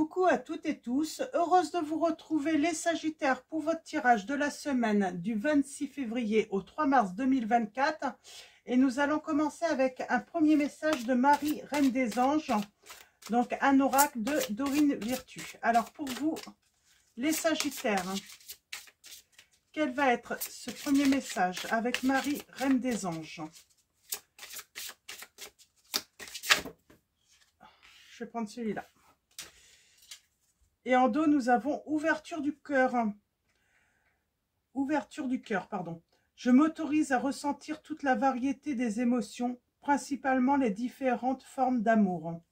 Coucou à toutes et tous, heureuse de vous retrouver les Sagittaires pour votre tirage de la semaine du 26 février au 3 mars 2024. Et nous allons commencer avec un premier message de Marie, Reine des Anges, donc un oracle de Dorine Virtue. Alors pour vous, les Sagittaires, quel va être ce premier message avec Marie, Reine des Anges? Je vais prendre celui-là. Et en dos, nous avons ouverture du cœur. Ouverture du cœur, pardon. Je m'autorise à ressentir toute la variété des émotions, principalement les différentes formes d'amour.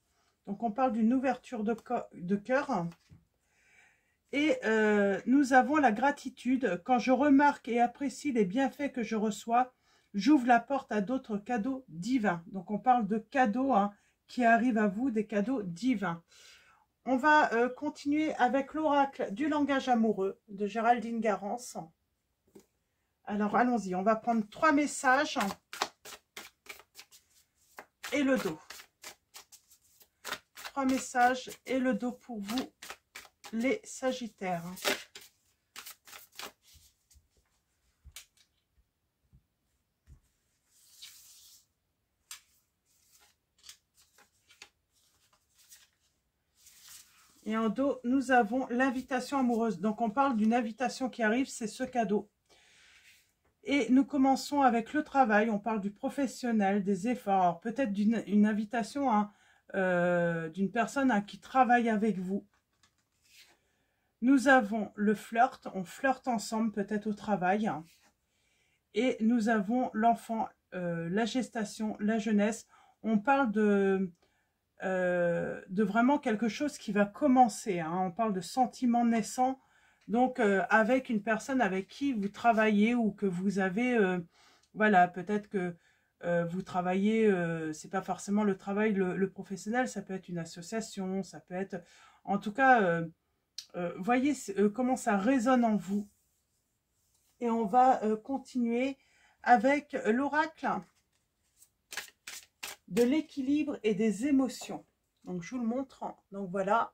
Donc, on parle d'une ouverture de cœur. Et nous avons la gratitude. Quand je remarque et apprécie les bienfaits que je reçois, j'ouvre la porte à d'autres cadeaux divins. Donc, on parle de cadeaux qui arrivent à vous, des cadeaux divins. On va continuer avec l'oracle du langage amoureux de Géraldine Garance. Alors, allons-y. On va prendre 3 messages et le dos. 3 messages et le dos pour vous, les Sagittaires. Et en dos, nous avons l'invitation amoureuse. Donc, on parle d'une invitation qui arrive, c'est ce cadeau. Et nous commençons avec le travail. On parle du professionnel, des efforts. Peut-être d'une invitation d'une personne qui travaille avec vous. Nous avons le flirt. On flirte ensemble, peut-être au travail. Et nous avons l'enfant, la gestation, la jeunesse. On parle de vraiment quelque chose qui va commencer. On parle de sentiments naissants. Donc, avec une personne avec qui vous travaillez ou que vous avez, voilà, peut-être que vous travaillez, c'est pas forcément le travail, le professionnel, ça peut être une association, ça peut être, en tout cas, voyez comment ça résonne en vous. Et on va continuer avec l'oracle de l'équilibre et des émotions. Donc, je vous le montre. Donc, voilà.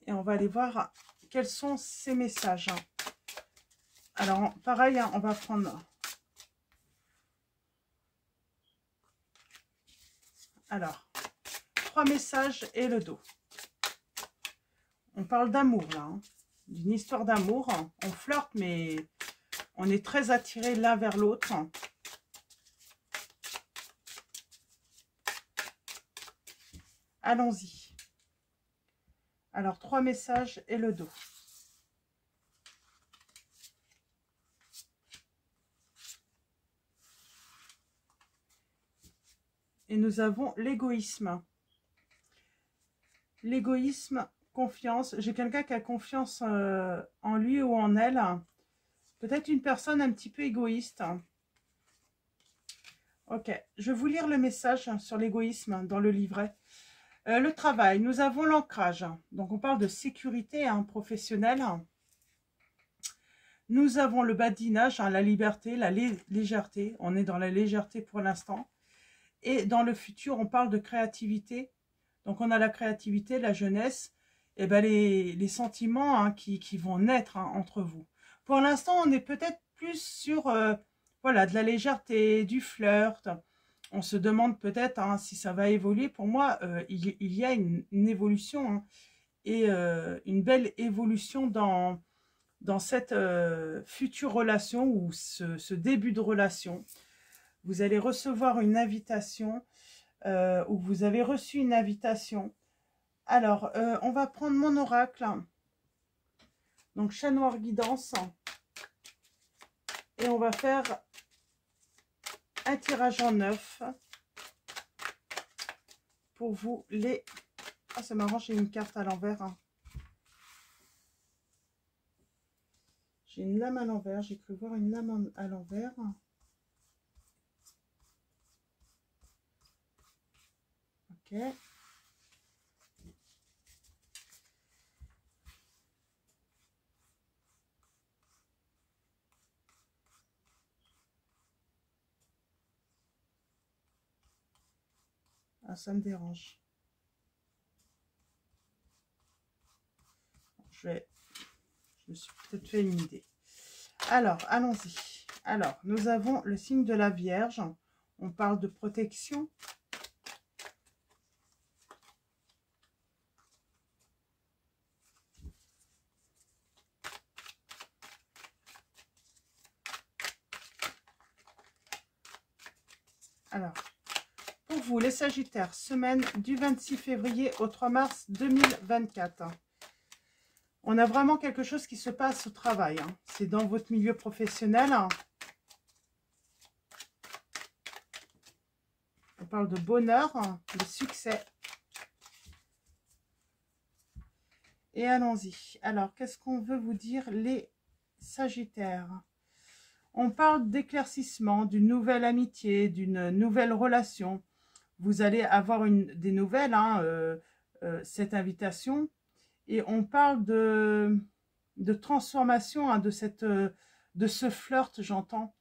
Et on va aller voir quels sont ces messages. Alors, pareil, on va prendre... Alors, 3 messages et le dos. On parle d'amour, là. D'une histoire d'amour. On flirte, mais on est très attirés l'un vers l'autre. Allons-y. Alors, 3 messages et le dos. Et nous avons l'égoïsme. L'égoïsme, confiance. J'ai quelqu'un qui a confiance en lui ou en elle. Peut-être une personne un petit peu égoïste. Ok, je vais vous lire le message sur l'égoïsme dans le livret. Le travail, nous avons l'ancrage. Donc, on parle de sécurité professionnelle. Nous avons le badinage, la liberté, la légèreté. On est dans la légèreté pour l'instant. Et dans le futur, on parle de créativité. Donc, on a la créativité, la jeunesse, et ben les sentiments qui vont naître entre vous. Pour l'instant, on est peut-être plus sur voilà, de la légèreté, du flirt. On se demande peut-être si ça va évoluer. Pour moi, il y a une évolution et une belle évolution dans cette future relation ou ce début de relation. Vous allez recevoir une invitation ou vous avez reçu une invitation. Alors, on va prendre mon oracle. Donc, chat noir guidance. Et on va faire un tirage en 9 pour vous les... Ah, c'est marrant, j'ai une carte à l'envers. J'ai une lame à l'envers. J'ai cru voir une lame à l'envers. Ok. Ah, ça me dérange. je me suis peut-être fait une idée. Alors, allons-y. Alors, nous avons le signe de la Vierge. On parle de protection. Alors, pour vous, les Sagittaires, semaine du 26 février au 3 mars 2024. On a vraiment quelque chose qui se passe au travail. Hein. C'est dans votre milieu professionnel. Hein. On parle de bonheur, de succès. Et allons-y. Alors, qu'est-ce qu'on veut vous dire, les Sagittaires? On parle d'éclaircissement, d'une nouvelle amitié, d'une nouvelle relation. Vous allez avoir des nouvelles, hein, cette invitation. Et on parle de transformation, hein, de ce flirt, j'entends.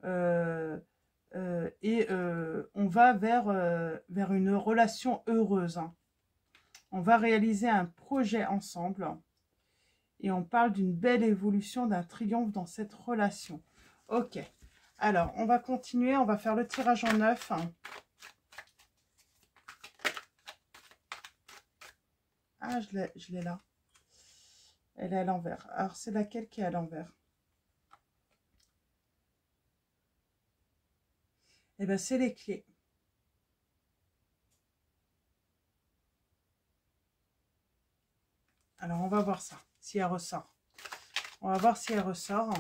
On va vers une relation heureuse. Hein. On va réaliser un projet ensemble. Et on parle d'une belle évolution, d'un triomphe dans cette relation. Ok. Alors, on va continuer. On va faire le tirage en 9. Ah, je l'ai là. Elle est à l'envers. Alors, c'est laquelle qui est à l'envers? Eh bien, c'est les clés. Alors, on va voir ça, si elle ressort. On va voir si elle ressort.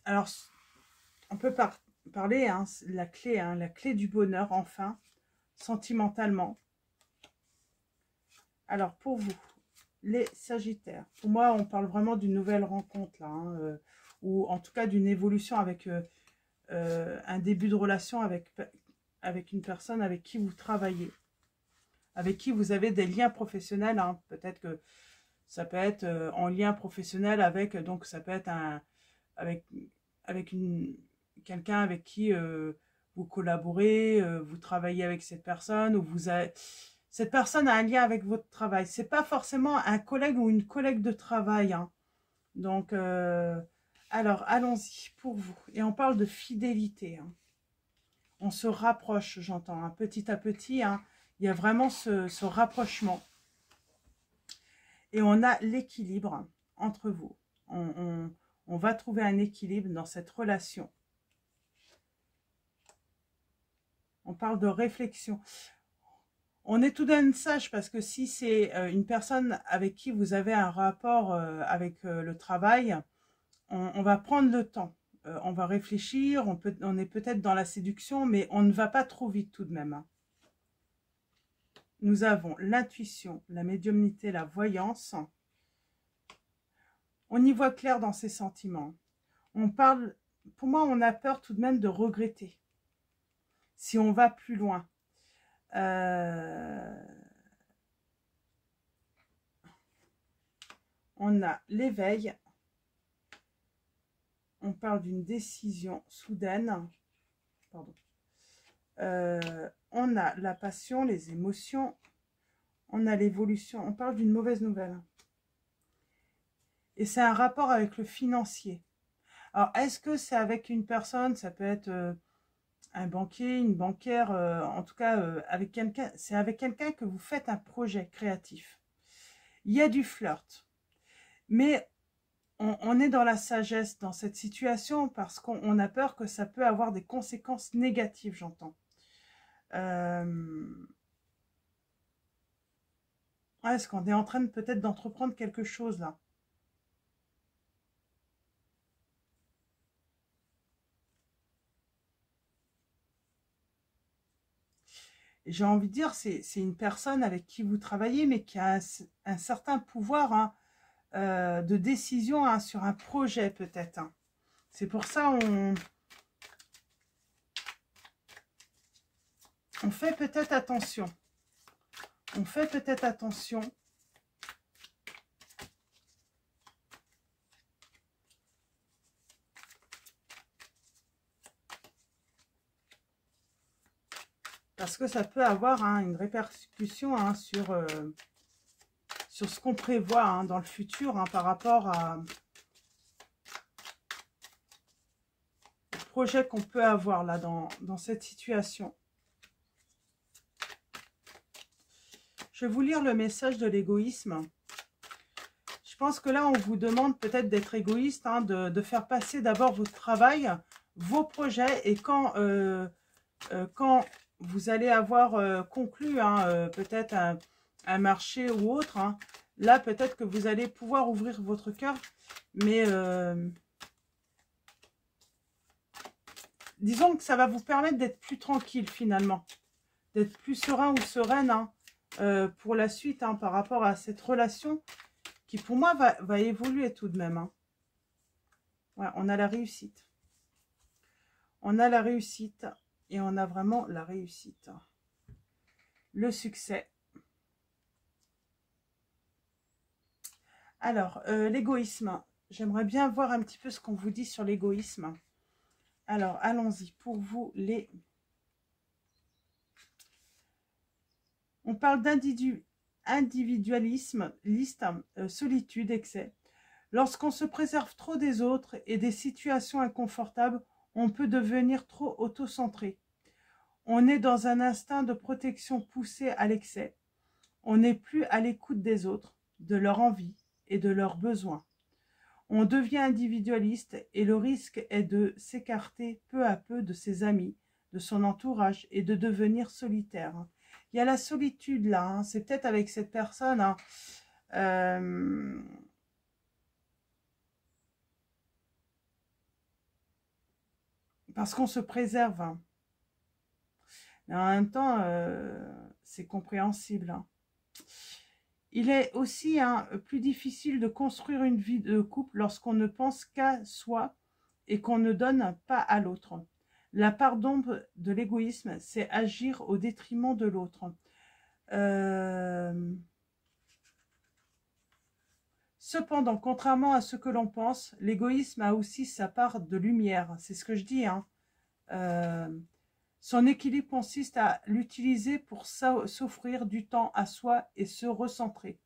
Alors, on peut parler, hein, la clé du bonheur, enfin, sentimentalement. Alors, pour vous, les Sagittaires, pour moi, on parle vraiment d'une nouvelle rencontre, là, hein, ou en tout cas d'une évolution avec un début de relation avec une personne avec qui vous travaillez, avec qui vous avez des liens professionnels. Hein. Peut-être que ça peut être en lien professionnel avec, donc ça peut être avec quelqu'un avec qui vous collaborez, vous travaillez avec cette personne, ou cette personne a un lien avec votre travail. C'est pas forcément un collègue ou une collègue de travail. Hein. Donc, alors, allons-y pour vous. Et on parle de fidélité. Hein. On se rapproche, j'entends, hein, petit à petit. Hein, il y a vraiment ce rapprochement. Et on a l'équilibre entre vous. On va trouver un équilibre dans cette relation. On parle de réflexion. On est tout de même sage parce que si c'est une personne avec qui vous avez un rapport avec le travail, on va prendre le temps. On va réfléchir, on est peut-être dans la séduction, mais on ne va pas trop vite tout de même. Hein. Nous avons l'intuition, la médiumnité, la voyance. On y voit clair dans ses sentiments. On parle, pour moi, on a peur tout de même de regretter. Si on va plus loin. On a l'éveil. On parle d'une décision soudaine. Pardon. On a la passion, les émotions. On a l'évolution. On parle d'une mauvaise nouvelle. Et c'est un rapport avec le financier. Alors, est-ce que c'est avec une personne? Ça peut être un banquier, une banquière, en tout cas, avec quelqu'un. C'est avec quelqu'un que vous faites un projet créatif. Il y a du flirt. Mais on est dans la sagesse dans cette situation parce qu'on a peur que ça peut avoir des conséquences négatives, j'entends. Est-ce qu'on est en train peut-être d'entreprendre quelque chose là? J'ai envie de dire, c'est une personne avec qui vous travaillez, mais qui a un certain pouvoir, hein, de décision, hein, sur un projet peut-être. Hein. C'est pour ça on fait peut-être attention. On fait peut-être attention. Parce que ça peut avoir, hein, une répercussion, hein, sur sur ce qu'on prévoit hein, dans le futur hein, par rapport au projet qu'on peut avoir là dans cette situation. Je vais vous lire le message de l'égoïsme. Je pense que là, on vous demande peut-être d'être égoïste, hein, de faire passer d'abord votre travail, vos projets, et quand vous allez avoir conclu hein, peut-être un marché ou autre, hein, là, peut-être que vous allez pouvoir ouvrir votre cœur, mais disons que ça va vous permettre d'être plus tranquille finalement, d'être plus serein ou sereine hein, pour la suite hein, par rapport à cette relation qui pour moi va évoluer tout de même. Hein. Ouais, on a la réussite. On a la réussite et on a vraiment la réussite. Le succès. Alors, l'égoïsme. J'aimerais bien voir un petit peu ce qu'on vous dit sur l'égoïsme. Alors, allons-y. Pour vous, on parle d'individualisme, liste, solitude, excès. Lorsqu'on se préserve trop des autres et des situations inconfortables, on peut devenir trop autocentré. On est dans un instinct de protection poussé à l'excès. On n'est plus à l'écoute des autres, de leur envie et de leurs besoins. On devient individualiste et le risque est de s'écarter peu à peu de ses amis, de son entourage et de devenir solitaire. Il y a la solitude là, hein. C'est peut-être avec cette personne hein, parce qu'on se préserve. Hein. Mais en même temps, c'est compréhensible. Hein. Il est aussi hein, plus difficile de construire une vie de couple lorsqu'on ne pense qu'à soi et qu'on ne donne pas à l'autre. La part d'ombre de l'égoïsme, c'est agir au détriment de l'autre. Cependant, contrairement à ce que l'on pense, l'égoïsme a aussi sa part de lumière. C'est ce que je dis. Hein. Son équilibre consiste à l'utiliser pour s'offrir du temps à soi et se recentrer.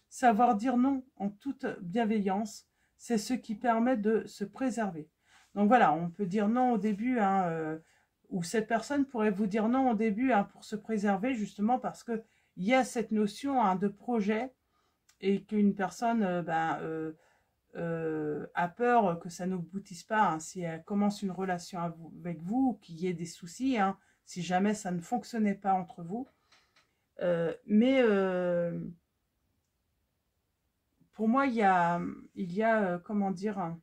Savoir dire non en toute bienveillance, c'est ce qui permet de se préserver. Donc voilà, on peut dire non au début, hein, ou cette personne pourrait vous dire non au début hein, pour se préserver, justement parce qu'il y a cette notion hein, de projet et qu'une personne a peur que ça n'aboutisse pas hein, si elle commence une relation avec vous, qu'il y ait des soucis, hein, si jamais ça ne fonctionnait pas entre vous. Pour moi, il y a comment dire,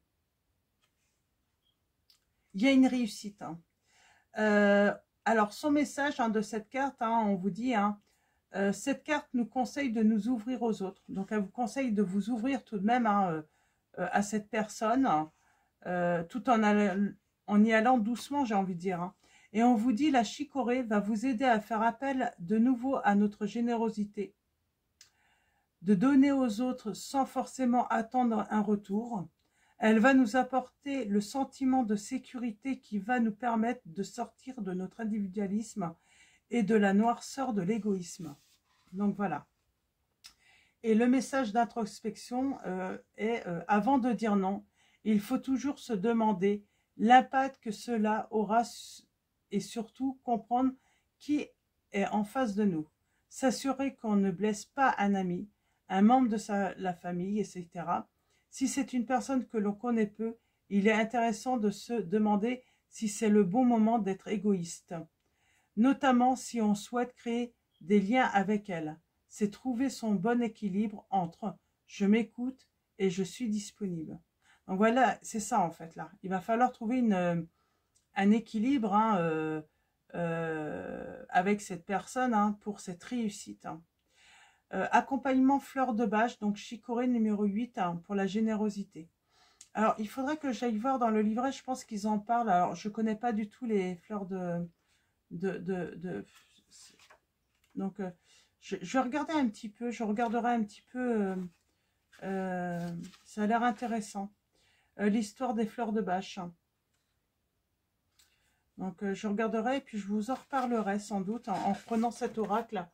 il y a une réussite. Hein. Alors, son message hein, de cette carte, hein, on vous dit, hein, cette carte nous conseille de nous ouvrir aux autres. Donc, elle vous conseille de vous ouvrir tout de même hein, à cette personne, tout en y allant doucement, j'ai envie de dire. Hein. Et on vous dit, la chicorée va vous aider à faire appel de nouveau à notre générosité, de donner aux autres sans forcément attendre un retour. Elle va nous apporter le sentiment de sécurité qui va nous permettre de sortir de notre individualisme et de la noirceur de l'égoïsme. Donc voilà. Et le message d'introspection est avant de dire non, il faut toujours se demander l'impact que cela aura et surtout comprendre qui est en face de nous. S'assurer qu'on ne blesse pas un ami, un membre de la famille, etc. Si c'est une personne que l'on connaît peu, il est intéressant de se demander si c'est le bon moment d'être égoïste, notamment si on souhaite créer des liens avec elle. C'est trouver son bon équilibre entre « je m'écoute » et « je suis disponible ». Donc voilà, c'est ça en fait là. Il va falloir trouver un équilibre hein, avec cette personne hein, pour cette réussite. Hein. Accompagnement fleur de bâche, donc chicorée numéro 8 hein, pour la générosité. Alors, il faudrait que j'aille voir dans le livret, je pense qu'ils en parlent. Alors, je ne connais pas du tout les fleurs donc, je vais regarder un petit peu, je regarderai un petit peu, ça a l'air intéressant. L'histoire des fleurs de bâche. Donc, je regarderai et puis je vous en reparlerai sans doute en reprenant cet oracle.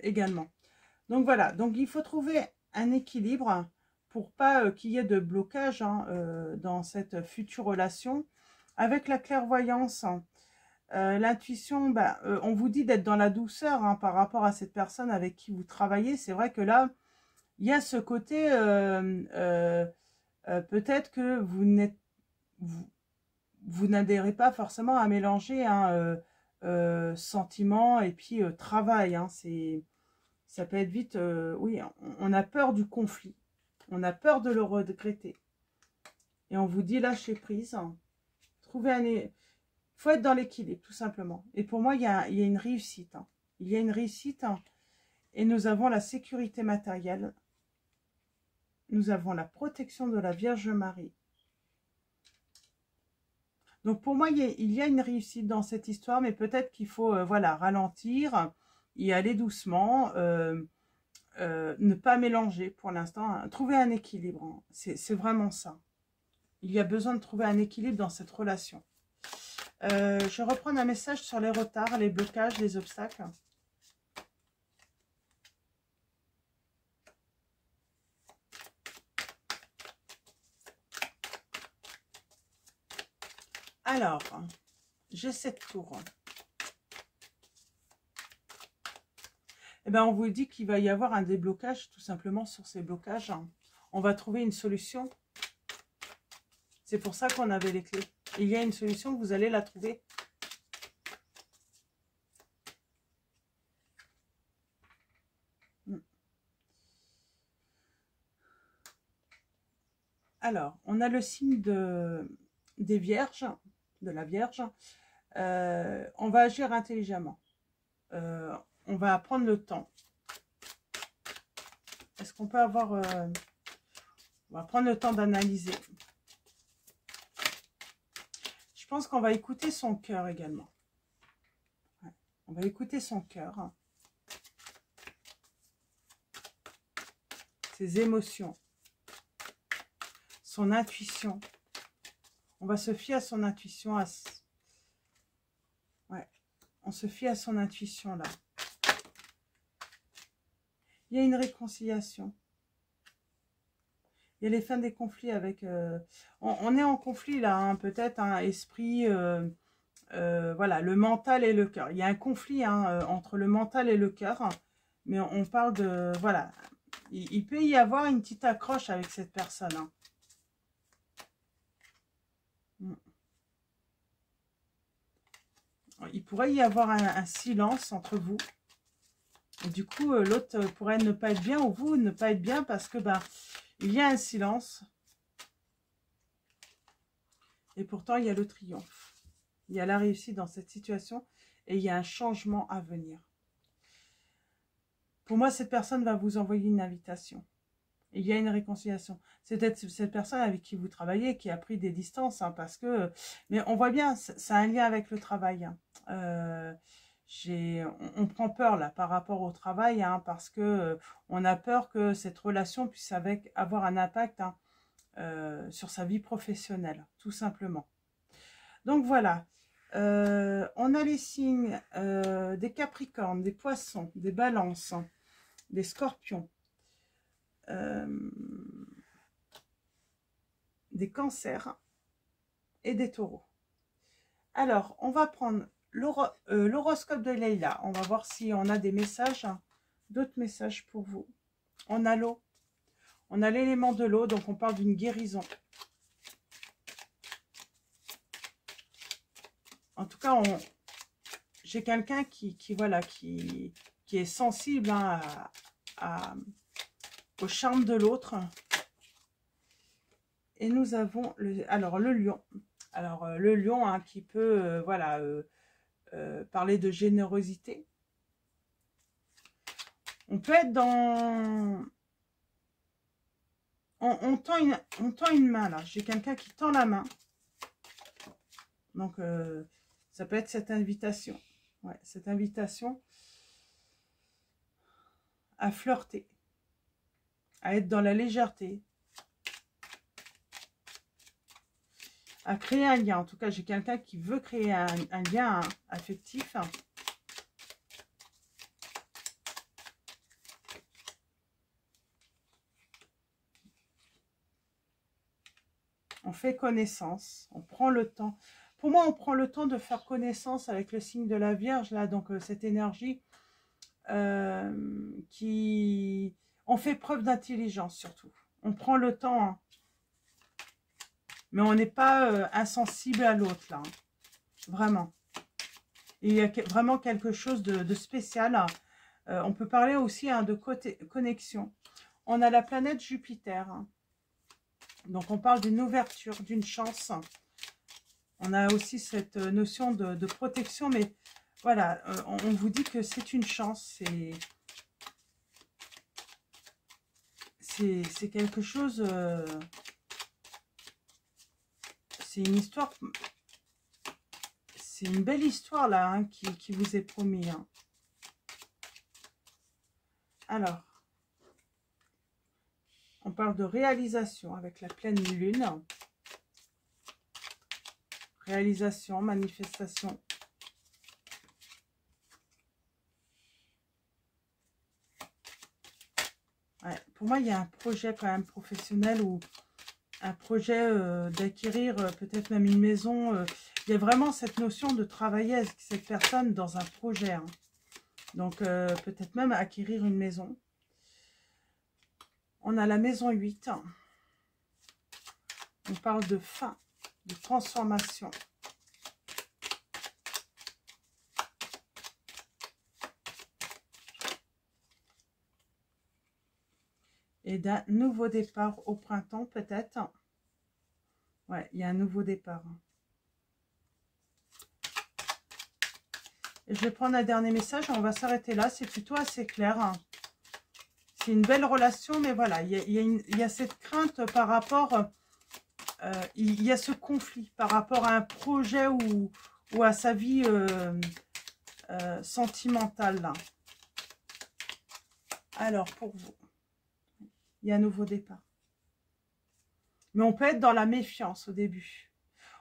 également. Donc voilà, donc il faut trouver un équilibre pour pas qu'il y ait de blocage hein, dans cette future relation. Avec la clairvoyance, l'intuition, bah, on vous dit d'être dans la douceur hein, par rapport à cette personne avec qui vous travaillez. C'est vrai que là, il y a ce côté, peut-être que vous n'adhérez pas forcément à mélanger hein, sentiment et puis travail. Hein, ça peut être vite, oui, on a peur du conflit. On a peur de le regretter. Et on vous dit lâcher prise. Trouver un... Il faut être dans l'équilibre, tout simplement. Et pour moi, il y a une réussite. Hein. Il y a une réussite. Hein. Et nous avons la sécurité matérielle. Nous avons la protection de la Vierge Marie. Donc pour moi, il y a une réussite dans cette histoire, mais peut-être qu'il faut voilà, ralentir, y aller doucement, ne pas mélanger pour l'instant, hein. Trouver un équilibre, hein. C'est vraiment ça. Il y a besoin de trouver un équilibre dans cette relation. Je reprends un message sur les retards, les blocages, les obstacles. Alors, j'ai cette tour. Eh bien, on vous dit qu'il va y avoir un déblocage, tout simplement, sur ces blocages. On va trouver une solution. C'est pour ça qu'on avait les clés. Il y a une solution, vous allez la trouver. Alors, on a le signe des Vierges, de la Vierge. On va agir intelligemment. On va prendre le temps. Est-ce qu'on peut avoir... on va prendre le temps d'analyser. Je pense qu'on va écouter son cœur également. Ouais, on va écouter son cœur. Ses émotions. Son intuition. On va se fier à son intuition. Ouais, on se fie à son intuition là. Il y a une réconciliation. Il y a les fins des conflits avec... on est en conflit là, hein, peut-être un esprit... voilà, le mental et le cœur. Il y a un conflit hein, entre le mental et le cœur. Mais on parle de... Voilà. Il peut y avoir une petite accroche avec cette personne. Hein. Il pourrait y avoir un silence entre vous. Et du coup, l'autre pourrait ne pas être bien ou vous ne pas être bien parce que bah, il y a un silence. Et pourtant, il y a le triomphe. Il y a la réussite dans cette situation et il y a un changement à venir. Pour moi, cette personne va vous envoyer une invitation. Il y a une réconciliation. C'est peut-être cette personne avec qui vous travaillez qui a pris des distances. Hein, parce que, mais on voit bien, ça a un lien avec le travail. Hein. On prend peur là par rapport au travail hein, parce que on a peur que cette relation puisse avoir un impact hein, sur sa vie professionnelle, tout simplement. Donc voilà, on a les signes des Capricornes, des Poissons, des Balances, des Scorpions, des Cancers et des Taureaux. Alors, on va prendre l'horoscope de Leïla. On va voir si on a des messages, hein, d'autres messages pour vous. On a l'eau. On a l'élément de l'eau, donc on parle d'une guérison. En tout cas, j'ai quelqu'un qui est sensible hein, au charme de l'autre. Et nous avons le lion. Alors, le lion hein, qui peut parler de générosité. On peut être dans... On tend une main, là. J'ai quelqu'un qui tend la main. Donc, ça peut être cette invitation. Ouais, cette invitation à flirter. À être dans la légèreté. À créer un lien. En tout cas, j'ai quelqu'un qui veut créer un lien affectif. fait connaissance, on prend le temps. Pour moi, on prend le temps de faire connaissance avec le signe de la Vierge, là, donc cette énergie qui... On fait preuve d'intelligence, surtout. On prend le temps, hein. Mais on n'est pas insensible à l'autre, là. Hein. Vraiment. Il y a vraiment quelque chose de spécial. Hein. On peut parler aussi hein, de connexion. On a la planète Jupiter. Hein. Donc, on parle d'une ouverture, d'une chance. On a aussi cette notion de protection. Mais voilà, on vous dit que c'est une chance. C'est quelque chose... c'est une histoire... C'est une belle histoire là hein, qui vous est promis. Hein. Alors, on parle de réalisation avec la pleine lune. Réalisation, manifestation. Ouais, pour moi, il y a un projet quand même professionnel ou un projet d'acquérir peut-être même une maison. Il y a vraiment cette notion de travailler avec cette personne dans un projet. Hein. Donc, peut-être même acquérir une maison. On a la maison 8. On parle de fin, de transformation. Et d'un nouveau départ au printemps, peut-être. Ouais, il y a un nouveau départ. Et je vais prendre un dernier message. On va s'arrêter là. C'est plutôt assez clair. C'est une belle relation, mais voilà, il y a cette crainte par rapport... il y a ce conflit par rapport à un projet ou à sa vie sentimentale. Là. Alors, pour vous, il y a un nouveau départ. Mais on peut être dans la méfiance au début.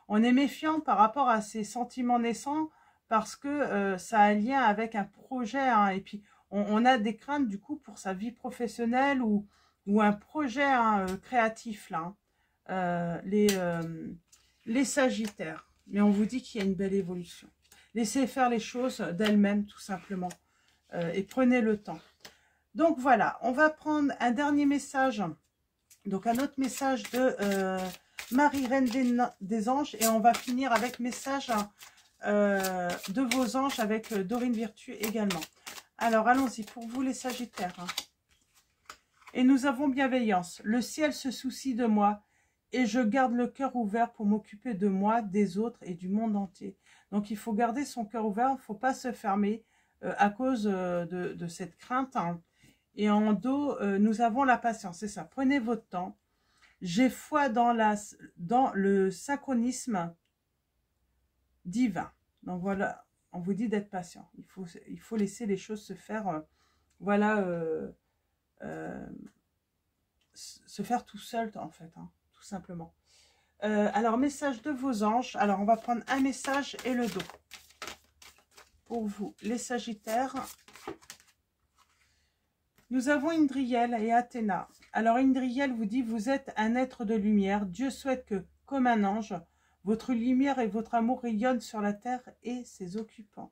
On est méfiant par rapport à ses sentiments naissants parce que ça a un lien avec un projet. Hein, et puis, on a des craintes du coup pour sa vie professionnelle ou un projet hein, créatif. Là, les Sagittaires. Mais on vous dit qu'il y a une belle évolution. Laissez faire les choses d'elles-mêmes tout simplement. Et prenez le temps. Donc voilà, on va prendre un dernier message. Donc un autre message de Marie, Reine des Anges. Et on va finir avec message de vos anges avec Dorine Virtue également. Alors allons-y pour vous les Sagittaires. Hein. Et nous avons bienveillance. Le ciel se soucie de moi. Et je garde le cœur ouvert pour m'occuper de moi, des autres et du monde entier. Donc, il faut garder son cœur ouvert. Il ne faut pas se fermer à cause de cette crainte. Hein. Et en dos, nous avons la patience. C'est ça. Prenez votre temps. J'ai foi dans le synchronisme divin. Donc, voilà. On vous dit d'être patient. Il faut laisser les choses se faire. Voilà. Se faire tout seul, en fait. Hein. Simplement. Alors, message de vos anges. Alors, on va prendre un message et le dos. Pour vous, les Sagittaires. Nous avons Indriel et Athéna. Alors, Indriel vous dit, vous êtes un être de lumière. Dieu souhaite que, comme un ange, votre lumière et votre amour rayonnent sur la terre et ses occupants.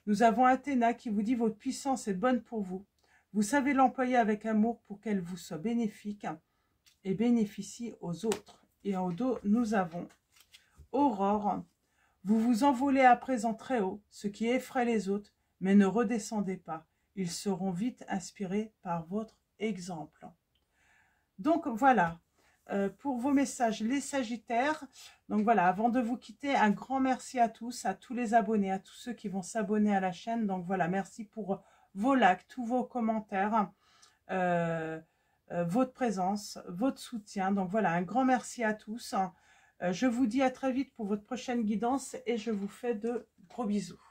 Nous avons Athéna qui vous dit, votre puissance est bonne pour vous. Vous savez l'employer avec amour pour qu'elle vous soit bénéfique et bénéficie aux autres. Et en dos, nous avons Aurore. Vous vous envolez à présent très haut, ce qui effraie les autres, mais ne redescendez pas. Ils seront vite inspirés par votre exemple. Donc voilà, pour vos messages, les Sagittaires. Donc voilà, avant de vous quitter, un grand merci à tous les abonnés, à tous ceux qui vont s'abonner à la chaîne. Donc voilà, merci pour vos likes, tous vos commentaires. Votre présence, votre soutien. Donc voilà, un grand merci à tous. Je vous dis à très vite pour votre prochaine guidance et je vous fais de gros bisous.